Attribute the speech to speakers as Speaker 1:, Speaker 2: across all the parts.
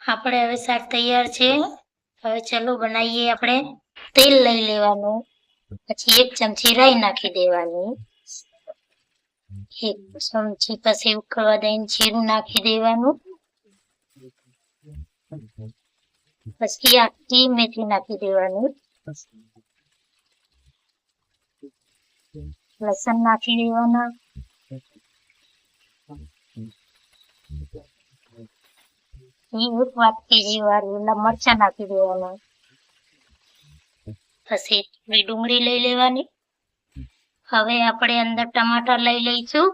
Speaker 1: આપણે હવે શાક તૈયાર છે। હવે ચલો બનાવીએ। આપણે તેલ લઈ લેવાનું, પછી 1 ચમચી રાઈ નાખી દેવાની, 1 ચમચી પછી ઉકળવા દઈને જીરું નાખી દેવાનું, પછી આખી મેથી નાખી દેવાની, લસણ નાખી દેવાના, એક વાટકી જેવા લીલા મરચાં નાખી દેવાના, પછી થોડી ડુંગળી લઈ લેવાની। હવે આપણે અંદર ટમાટર લઈ લઈશું,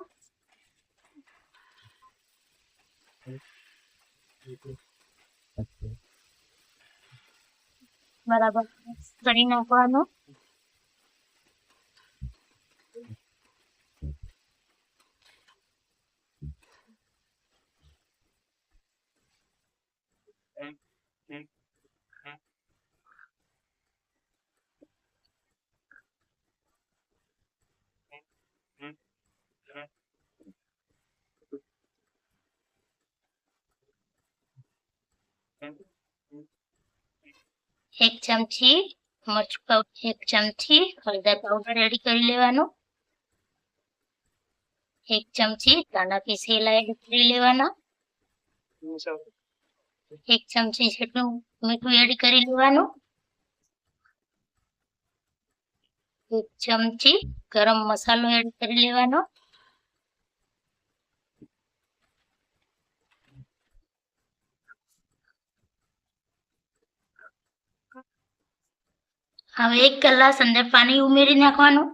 Speaker 1: બરાબર કરી નાખવાનું। એક ચમચી મરચું પાવડર, 1 ચમચી હળદર પાવડર એડ કરી લેવાનો, 1 ચમચી ધાણા પીસેલા એડ કરી લેવાના, 1 ચમચી જેટલું મીઠું એડ કરી લેવાનું, 1 ચમચી ગરમ મસાલો એડ કરી લેવાનો, હવે 1 ગ્લાસ અંદર પાણી ઉમેરી નાખવાનું,